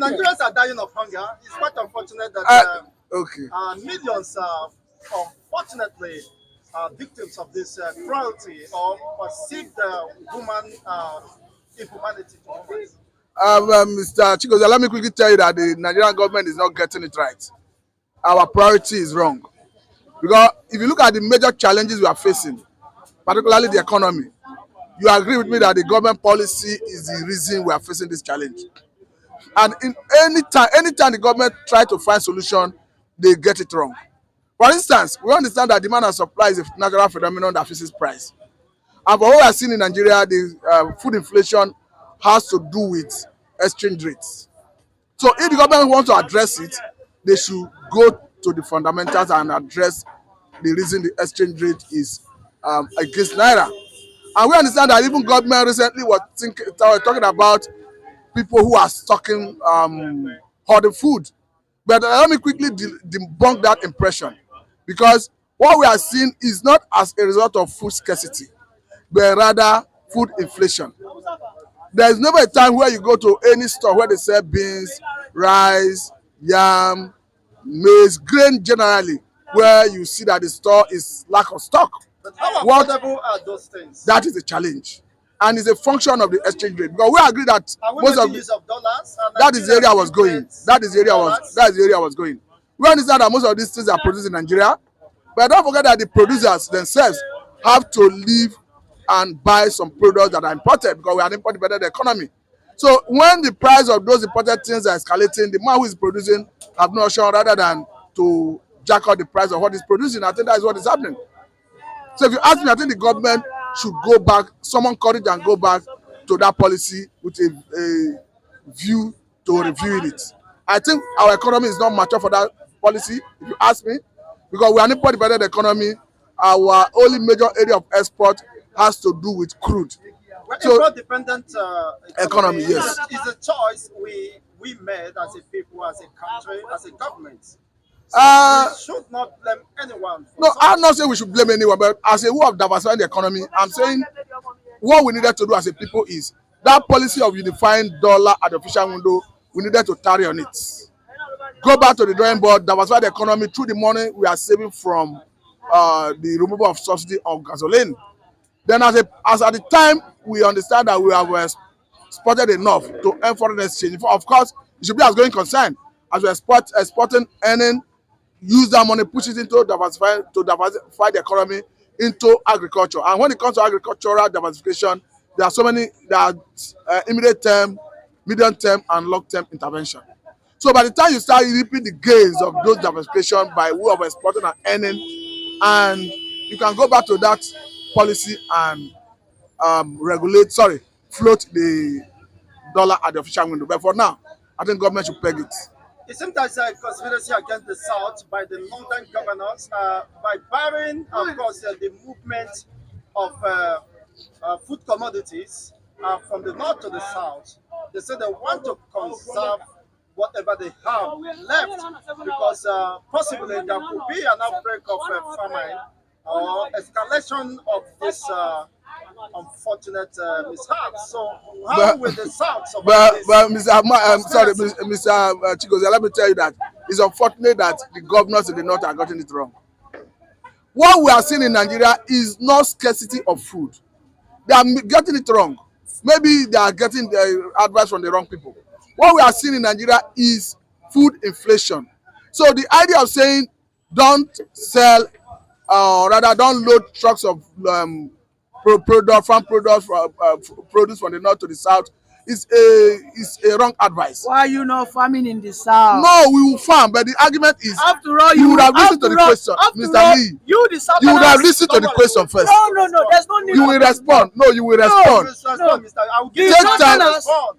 Nigerians are dying of hunger. It's quite unfortunate that millions unfortunately are victims of this cruelty or perceived human inhumanity. Mr. Chigozie, let me quickly tell you that the Nigerian government is not getting it right. Our priority is wrong. Because if you look at the major challenges we are facing, particularly the economy, you agree with me that the government policy is the reason we are facing this challenge. And in anytime the government try to find solution, they get it wrong. For instance, we understand that demand and supply is a natural phenomenon that fixes price. And for what we are seeing in Nigeria, the food inflation has to do with exchange rates. So if the government wants to address it, they should go to the fundamentals and address the reason the exchange rate is against Naira. And we understand that even government recently was talking about people who are stocking hoarding food. But let me quickly debunk that impression, because what we are seeing is not as a result of food scarcity, but rather food inflation. There is never a time where you go to any store where they sell beans, rice, yam, maize, grain generally, where you see that the store is lack of stock. But how affordable are those things? That is a challenge, and it's a function of the exchange rate. Because we agree that most of use of dollars. That is the area I was going. That is the area I was going. We understand that most of these things are produced in Nigeria, but don't forget that the producers themselves have to live and buy some products that are imported, because we are an import-dependent economy. So when the price of those imported things are escalating, the man who is producing have no option rather than to jack up the price of what is producing. I think that is what is happening. So if you ask me, I think the government should go back, summon courage and go back to that policy with a view to reviewing it. I think our economy is not mature for that policy, if you ask me, because we are an import-dependent economy. Our only major area of export has to do with crude. So, import-dependent economy, yes, is a choice we made as a people, as a country, as a government. So we should not blame anyone. No, I'm not saying we should blame anyone, but as a way of diversifying the economy, I'm saying what we needed to do as a people is that policy of unifying dollar at the official window. We needed to tarry on it. Go back to the drawing board, diversify the economy through the money we are saving from the removal of subsidy of gasoline. Then as at the time we understand that we have exported enough to earn foreign exchange, of course it should be as going concern as we exporting, earning, use that money, push it into diversify the economy into agriculture. And when it comes to agricultural diversification, there are immediate term, medium term and long term intervention. So by the time you start reaping the gains of those diversification by way of exporting and earning, and you can go back to that policy and float the dollar at the official window. But for now, I think government should peg it. It seems there's a conspiracy against the South by the northern governors by barring, of course, the movement of food commodities from the north to the south. They say they want to conserve whatever they have left, because possibly there could be an outbreak of famine or escalation of this unfortunate mishap. So how will the South survive this? But Mr. Chigozie, let me tell you that it's unfortunate that the governors in the north are getting it wrong. What we are seeing in Nigeria is not scarcity of food. They are getting it wrong. Maybe they are getting the advice from the wrong people. What we are seeing in Nigeria is food inflation. So the idea of saying don't sell, or rather don't load trucks of farm produce from the north to the south is a wrong advice. Why are you not farming in the south? No, we will farm, but the argument is, after all, you would have listened to the question, Mr. Lee. You the You would have listened to the question first. No, there's no need. You will respond. No, you will respond. No, Mr. I will give Take time.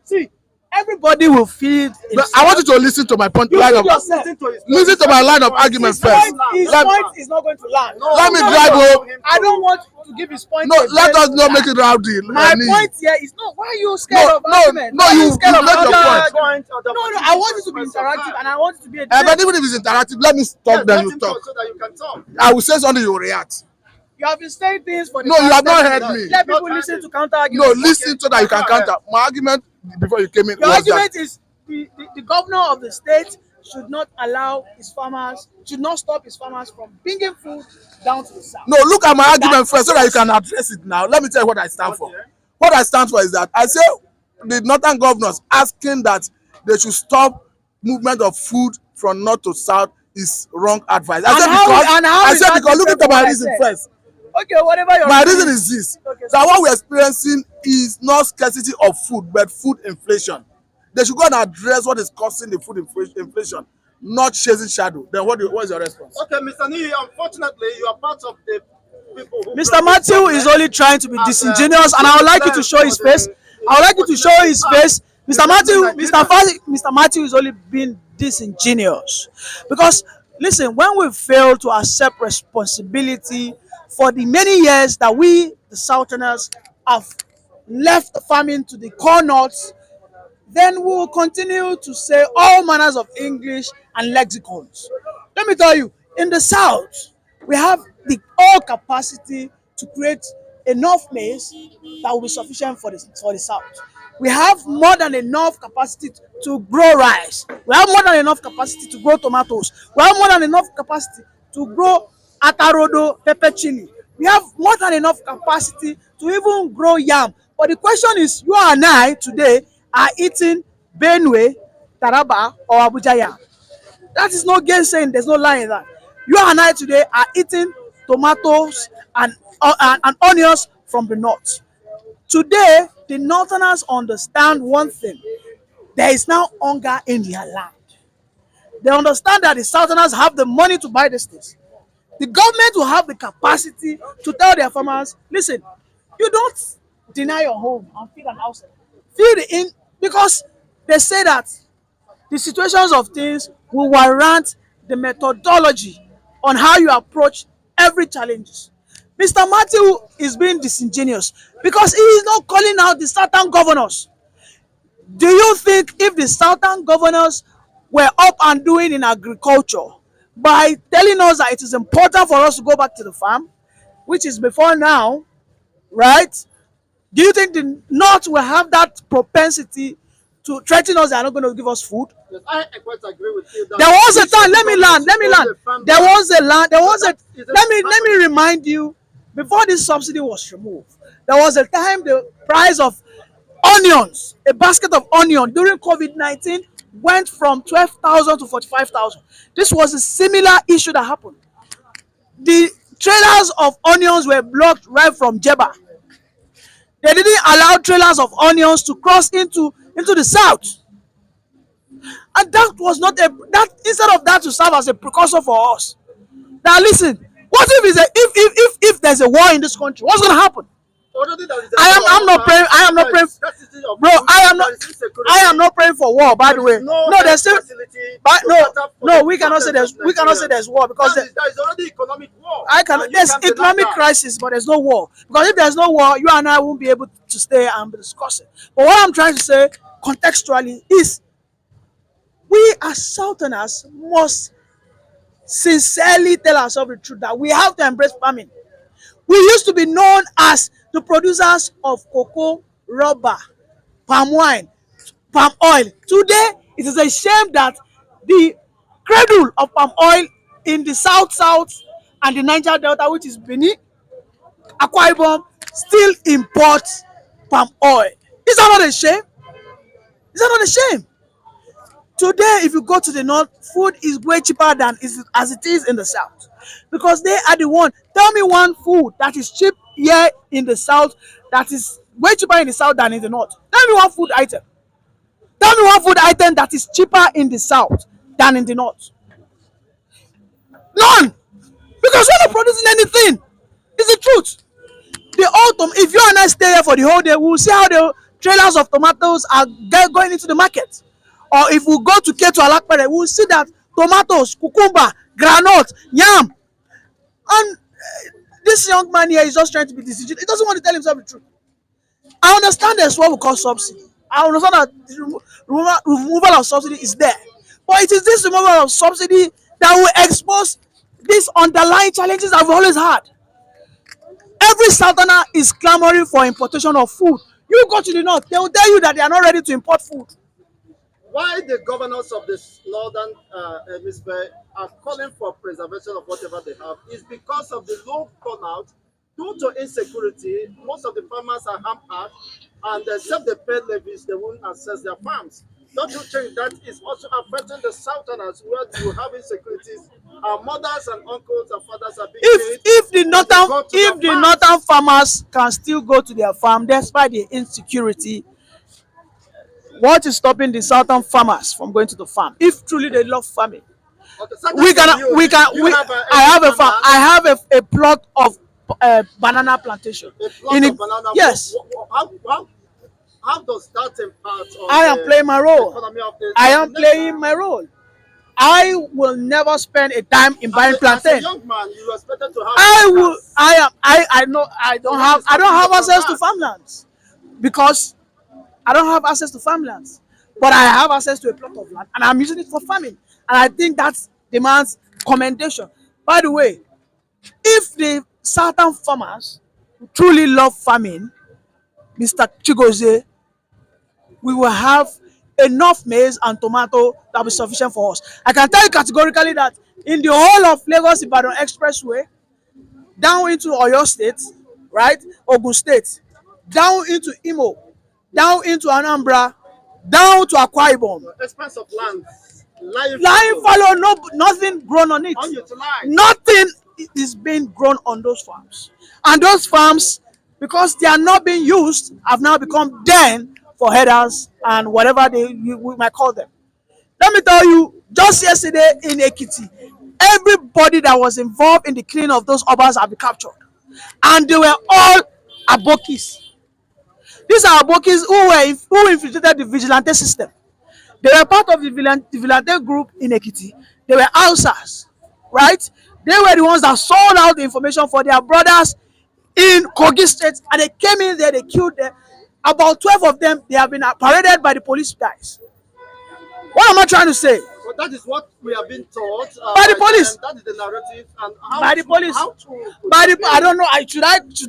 See, everybody will feel. But I want you to listen to my point. Listen to my line of argument first. His point is not going to land. Let me drive home. I don't want to give his point. No, let us not make it rowdy. My point here is not why are you scared of argument. No, you scared of make your point. No, I want it to be interactive, and I want it to be a But even if it's interactive, let me talk, then you talk. So that you can talk. I will say something, you will react. You have been saying things for the No, you have not past heard me. Let people listen to counter No, arguments. listen so that you can counter. My argument before you came in Your was argument that is the governor of the state should not allow his farmers, should not stop his farmers from bringing food down to the south. No, look at my argument That- first so that you can address it now. Let me tell you what I stand for. Okay. What I stand for is that I say the northern governors asking that they should stop movement of food from north to south is wrong advice. I said because look at my reason first. Okay, whatever your My reason is this: Okay, that what we're experiencing is not scarcity of food, but food inflation. They should go and address what is causing the food inflation, not chasing shadow. Then what is your response? Okay, Mr. Niyi, unfortunately, you are part of the people who. Mr. Matthew is only trying to be disingenuous, and I would like you to show his face. I would like you to show his face. Mr. Matthew is only being disingenuous. Because, listen, when we fail to accept responsibility for the many years that we, the Southerners, have left farming to the core north, then we will continue to say all manners of English and lexicons. Let me tell you, in the South, we have the all capacity to create enough maize that will be sufficient for the South. We have more than enough capacity to grow rice. We have more than enough capacity to grow tomatoes. We have more than enough capacity to grow atarodo, pepper chili. We have more than enough capacity to even grow yam. But the question is, you and I today are eating Benue, Taraba, or Abuja yam. That is no gainsaying. There's no lie in that. You and I today are eating tomatoes and onions from the north. Today, the northerners understand one thing. There is now hunger in their land. They understand that the southerners have the money to buy these things. The government will have the capacity to tell their farmers, listen, you don't deny your home and feed an outside. Feed it in, because they say that the situations of things will warrant the methodology on how you approach every challenge. Mr. Matthew is being disingenuous because he is not calling out the southern governors. Do you think if the southern governors were up and doing in agriculture by telling us that it is important for us to go back to the farm, which is before now, right? Do you think the North will have that propensity to threaten us they are not going to give us food? Yes, I quite agree with you. There was a time, let me land. Let me remind you, before this subsidy was removed, there was a time the price of onions, a basket of onion during COVID-19 went from 12,000 to 45,000. This was a similar issue that happened. The trailers of onions were blocked right from Jeba. They didn't allow trailers of onions to cross into the south. And that was not instead of that to serve as a precursor for us. Now listen, what if there's a war in this country? What's going to happen? I'm not praying, bro. I am not praying for war, by the way. No, there's still, but no, we cannot say there's war because there is already economic war. There's economic crisis, but there's no war. Because if there's no war, you and I won't be able to stay and discuss it. But what I'm trying to say contextually is we as Southerners must sincerely tell ourselves the truth that we have to embrace farming. We used to be known as the producers of cocoa, rubber, palm wine, palm oil. Today, it is a shame that the cradle of palm oil in the south and the Niger Delta, which is Benin, Akwa Ibom, still imports palm oil. Is that not a shame? Is that not a shame? Today, if you go to the north, food is way cheaper than as it is in the south. Because they are the one. Tell me one food that is cheap here in the south that is way cheaper in the south than in the north. Tell me one food item. Tell me one food item that is cheaper in the south than in the north. None. Because we're not producing anything. It's the truth. The autumn, if you and I stay here for the whole day, we'll see how the trailers of tomatoes are going into the market. Or if we go to Ketu Alakpere, we'll see that tomatoes, cucumber, granite, yam. And this young man here is just trying to be disingenuous. He doesn't want to tell himself the truth. I understand there's what we call subsidy. I understand that the removal of subsidy is there. But it is this removal of subsidy that will expose these underlying challenges that we've always had. Every southerner is clamoring for importation of food. You go to the north, they will tell you that they are not ready to import food. why the governors of this northern hemisphere are calling for preservation of whatever they have is because of the low turnout due to insecurity. Most of the farmers are hampered, and except they pay levies, they won't access their farms. Don't you think that is also affecting the southerners where you have insecurities? Our mothers and uncles and fathers are being if paid if the not to northern go to if their the farms. northern farmers can still go to their farm despite the insecurity, what is stopping the southern farmers from going to the farm if truly they love farming? Okay, starting We from can you, we can do you we have I any have a farm. farmland? I have a plot of banana plantation A in plot it. of banana. Yes, How does that impact on I am the playing my role. economy I of the am nation? playing my role. I will never spend a dime in buying As a plantain. young man, you expected to have I will. acres. I am. I know. I So don't what have. is I don't stopping you have from access to that? farmlands because I don't have access to farmlands. But I have access to a plot of land, and I'm using it for farming. And I think that demands commendation. By the way, if the southern farmers truly love farming, Mr. Chigozie, we will have enough maize and tomato that will be sufficient for us. I can tell you categorically that in the whole of Lagos Ibadan Expressway, down into Oyo State, right, Ogun State, down into Imo, down into Anambra, down to Akwa Ibom, Expense of land, lying lying fallow, fallow, no, nothing grown on it. unutilized. Nothing is being grown on those farms. And those farms, because they are not being used, have now become den for headers and whatever we might call them. Let me tell you, just yesterday in Ekiti, everybody that was involved in the killing of those urbans have been captured. And they were all abokis. These are abokis who infiltrated the vigilante system. They were part of the vigilante group in Ekiti. They were outsiders, right? They were the ones that sold out the information for their brothers in Kogi State, and they came in there, they killed them. About 12 of them, they have been paraded by the police guys. What am I trying to say? But that is what we have been taught By the by police. them. That is the narrative, and By the police. how true could By that the, I be? don't know. Should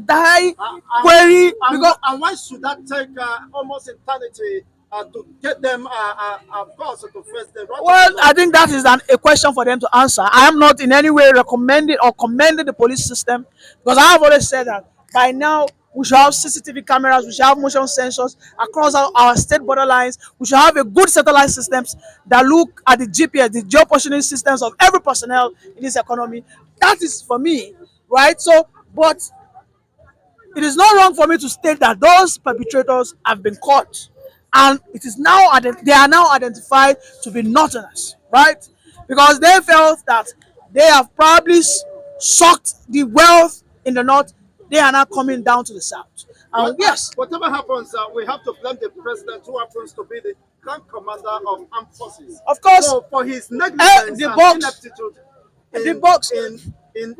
I And, query because and why should that take almost eternity to get them, of course, to face the wrath of well, the law? I think that is a question for them to answer. I am not in any way recommending or commending the police system because I have always said that by now we should have CCTV cameras, we should have motion sensors across our state borderlines. We should have a good satellite systems that look at the GPS, the geopositioning systems of every personnel in this economy. That is for me, right? So, but it is not wrong for me to state that those perpetrators have been caught and it is now they are now identified to be northerners, right? Because they felt that they have probably sucked the wealth in the north. They are now coming down to the south. Well, And yes, whatever happens, we have to blame the president, who happens to be the grand commander of armed forces. of course, So for his negligence the and box, ineptitude the box,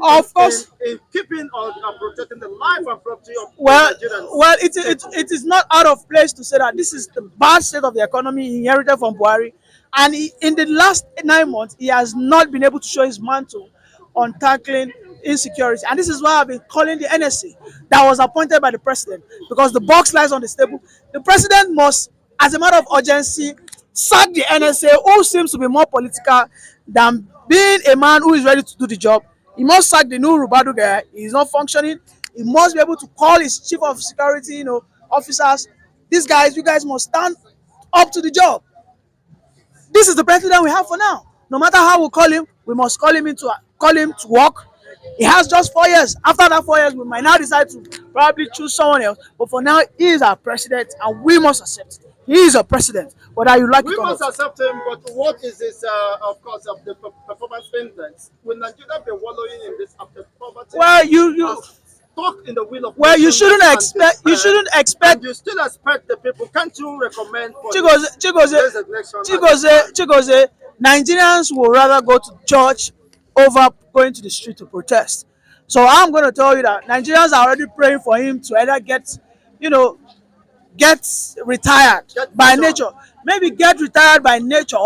of course. in keeping or protecting the life and property of Well, Nigerians. it is not out of place to say that this is the bad state of the economy inherited from Buhari, and in the last 9 months, he has not been able to show his mantle on tackling insecurity, and this is why I've been calling the NSA that was appointed by the president because the box lies on the table. The president must, as a matter of urgency, sack the NSA, who seems to be more political than being a man who is ready to do the job. He must sack the new Rubadu guy. He's not functioning. He must be able to call his chief of security, officers. These guys, you guys must stand up to the job. This is the president we have for now. No matter how we call him, we must call him to work. He has just 4 years. After that 4 years, we might now decide to probably choose someone else. But for now, he is our president, and we must accept it. He is a president, whether you like We it or must not. accept him, but what is this, of course, of the performance index? Will Nigeria be wallowing in this after poverty? Well, you Stuck in the wheel of well, you nation shouldn't and expect. You despair, shouldn't expect. and you still expect the people. Can't you recommend for Chigozie, resignation? Chigozie, Nigerians will rather go to church over going to the street to protest. So I'm going to tell you that Nigerians are already praying for him to either you know, get retired Get by rid of. nature. Maybe get retired by nature,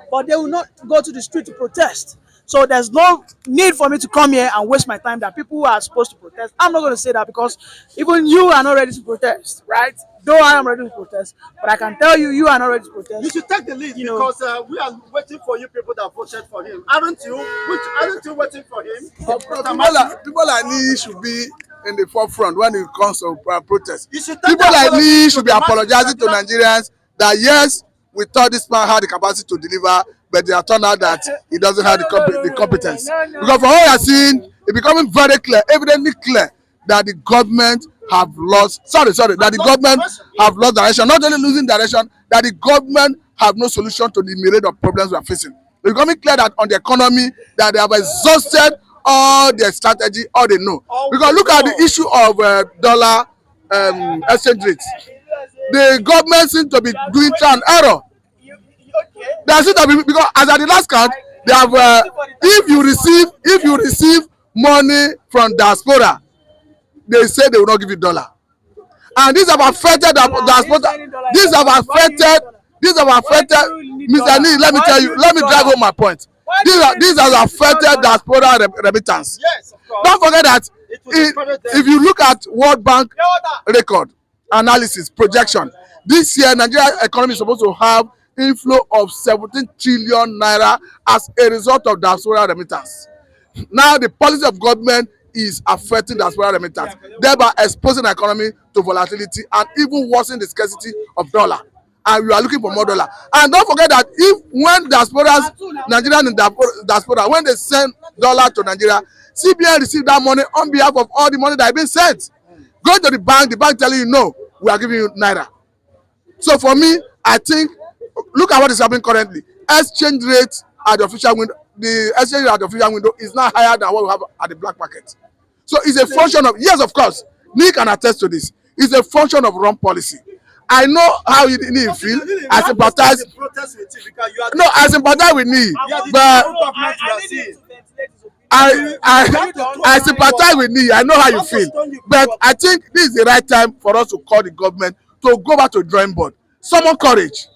but they will not go to the street to protest. So there's no need for me to come here and waste my time that people who are supposed to protest. I'm not going to say that because even you are not ready to protest, right? Though I am ready to protest, but I can tell you, you are not ready to You protest. should take the lead You know, because we are waiting for you people that voted for him. Aren't you? Aren't you waiting for him? Of course, Mr. Matthew? people like me should be in the forefront when it comes to protest. You should take People the like apology me to should be the masses, apologizing to Nigeria. Nigerians that yes, we thought this man had the capacity to deliver, but they have turned out that he doesn't have the competence. Because for all we are seeing, it's becoming very clear, evidently clear, that the government have lost, that the government have lost direction. Not only losing direction, that the government have no solution to the myriad of problems we are facing. It's becoming clear that on the economy, that they have exhausted all their strategy, all they know. Because look at the issue of dollar exchange rates. The government seems to be doing trial and error. They seem to be, because as at the last count, they have if you receive money from diaspora, they say they will not give you dollar, and these have affected diaspora. These have affected Mr. Nee. Let me tell you. Let me drive home my point. These have affected diaspora remittance. Yes, of course. Don't forget that if you look at World Bank record analysis projection, this year Nigeria economy is supposed to have inflow of 17 trillion naira as a result of diaspora remittance. Now the policy of government is affecting diaspora remittance, thereby exposing the economy to volatility and even worsening the scarcity of dollar. And we are looking for more dollar. And don't forget that when Nigerian diaspora, when they send dollar to Nigeria, CBN receive that money on behalf of all the money that has been sent. Going to the bank telling you, no, we are giving you naira. So for me, I think, look at what is happening currently. Exchange rate at the official window, the exchange rate at the official window is now higher than what we have at the black market. So it's a function of, yes, of course, Nick can attest to this. It's a function of wrong policy. I know how you feel. I sympathize. No, I sympathize with Nick, but I sympathize with Nick. I know how you feel, but I think this is the right time for us to call the government to go back to the drawing board, summon courage,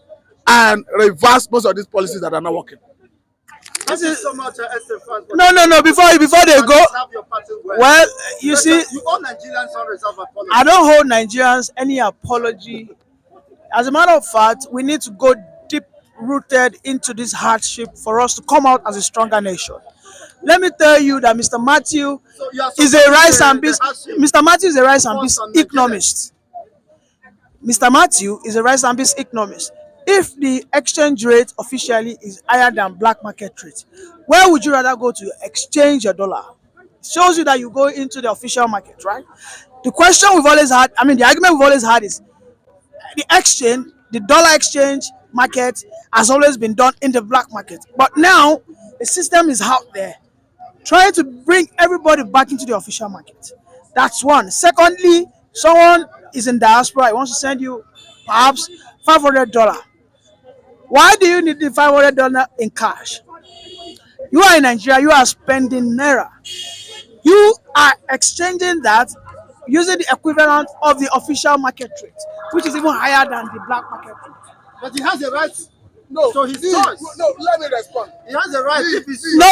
and reverse most of these policies that are not working. Thank you so much, No. Before they go, well, you see, you owe Nigerians unreserved apology. I don't hold Nigerians any apology. As a matter of fact, we need to go deep rooted into this hardship for us to come out as a stronger nation. Let me tell you that Mr. Matthew is a rice and beans. Mr. Matthew is a rice and beans economist. Mr. Matthew is a rice and beans economist. If the exchange rate officially is higher than black market rate, where would you rather go to exchange your dollar? It shows you that you go into the official market, right? The question we've always had, the argument we've always had is the dollar exchange market has always been done in the black market. But now the system is out there trying to bring everybody back into the official market. That's one. Secondly, someone is in diaspora, he wants to send you perhaps $500. Why do you need the $500 in cash? You are in Nigeria, you are spending naira. You are exchanging that using the equivalent of the official market rate, which is even higher than the black market rate. But he has a right. No, so his choice. No, let me respond. He has a right. If he's No, he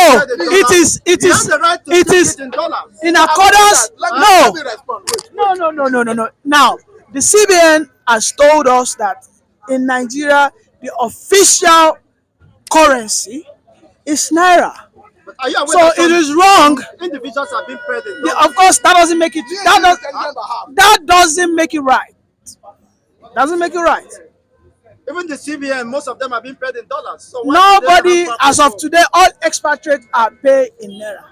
has the right to it is it in dollars. in accordance. Let me respond. Wait. No. Now, the CBN has told us that in Nigeria, the official currency is naira. But are you aware So that it some is wrong. individuals have been paid in Yeah, dollars? of course, that doesn't make it. That doesn't make it right. Doesn't make it right. Even the CBN, most of them have been paid in dollars. So why do they Nobody, have as of people? today, all expatriates are paid in naira.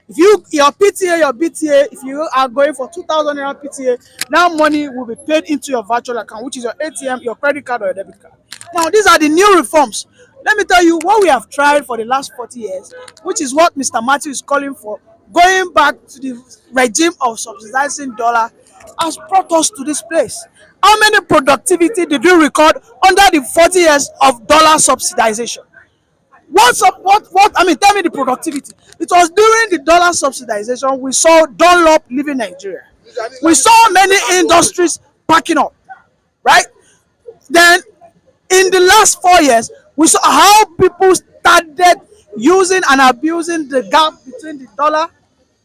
If your PTA, your BTA, if you are going for 2,000 naira PTA, that money will be paid into your virtual account, which is your ATM, your credit card, or your debit card. Now, these are the new reforms. Let me tell you what we have tried for the last 40 years, which is what Mr. Matthew is calling for. Going back to the regime of subsidizing dollar has brought us to this place. How many productivity did we record under the 40 years of dollar subsidization? Tell me the productivity. It was during the dollar subsidization we saw Dunlop leaving Nigeria. We saw many industries packing up, right? Then, in the last 4 years, we saw how people started using and abusing the gap between the dollar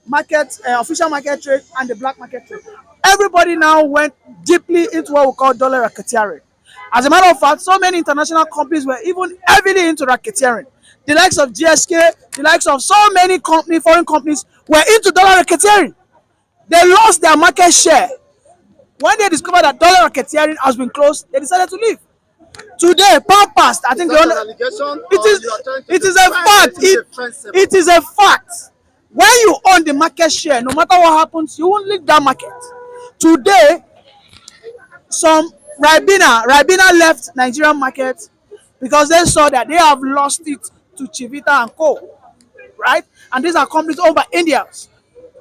market, official market rate, and the black market rate. everybody now went deeply into what we call dollar racketeering. As a matter of fact, so many international companies were even heavily into racketeering. The likes of GSK, the likes of so many foreign companies were into dollar racketeering. They lost their market share. When they discovered that dollar racketeering has been closed, they decided to leave. Today, Pampers, I think Is that an allegation? it Or is you are trying to it is a defend fact. defense It is a fact. When you own the market share, no matter what happens, you won't leave that market. Today, some Ribena left Nigerian market because they saw that they have lost it to Chivita and Co. Right? And these are companies owned by Indians.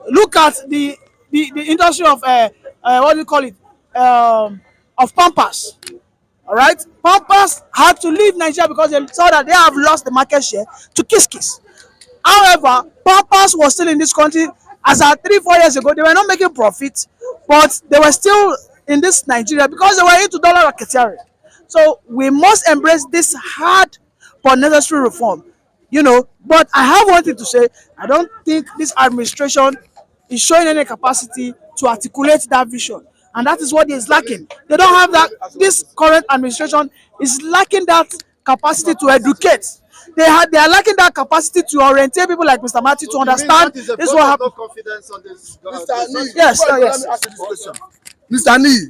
Look at the industry of what do you call it? Of Pampers. All right, Pampers had to leave Nigeria because they saw that they have lost the market share to Kiss. However, Pampers was still in this country as at 3-4 years ago. They were not making profit, but they were still in this Nigeria because they were into dollar racketeering. So we must embrace this hard but necessary reform. But I have one thing to say. I don't think this administration is showing any capacity to articulate that vision, and that is what is lacking. They don't have that. This current administration is lacking that capacity to educate. They are lacking that capacity to orientate people like Mr. Matthew to understand That is a this vote what of happened. no confidence on this. Mr. Nee, Yes, let yes. me ask you this question. Mr. Nee,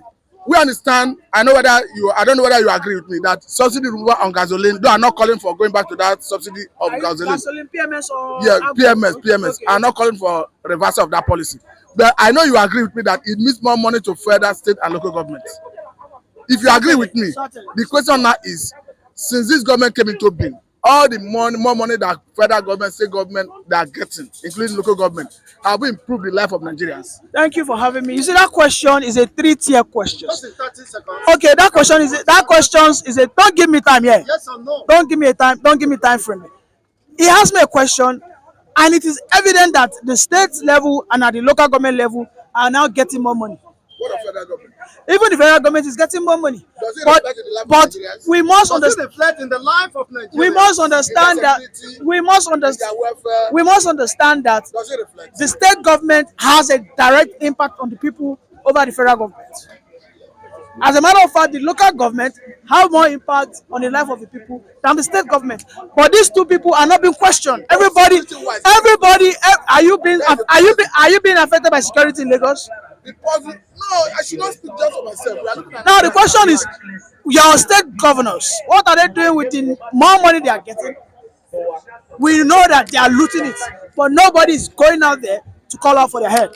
we understand. I don't know whether you agree with me that subsidy removal on gasoline. Though I'm not calling for going back to that subsidy of gasoline. Gasoline, PMS or Yeah, PMS. Okay. I'm not calling for reversal of that policy. But I know you agree with me that it needs more money to further state and local governments. If you agree with me, the question now is, since this government came into being, all the more money that federal government, state government, they are getting, including local government, have we improved the life of Nigerians? Thank you for having me. You see, that question is a 3-tier question. Just in 30 seconds. Okay, that question is a. Don't give me time here. Yes or no? Don't give me a time. Don't give me time frame. He asked me a question, and it is evident that the state level and at the local government level are now getting more money. What of federal government? Even the federal government is getting more money. Does it But reflect in the life of but Nigerians? we must Does it understand. reflect in the life of Nigeria? We must understand that. We must Their understand. welfare? We must understand that Does it reflect? the state government has a direct impact on the people over the federal government. As a matter of fact, the local government have more impact on the life of the people than the state government. But these two people are not being questioned. Everybody, are you being affected by security in Lagos? No, I should not speak just for myself. We are looking at Now the question is, your state governors, what are they doing with the more money they are getting? We know that they are looting it, but nobody is going out there to call out for their head.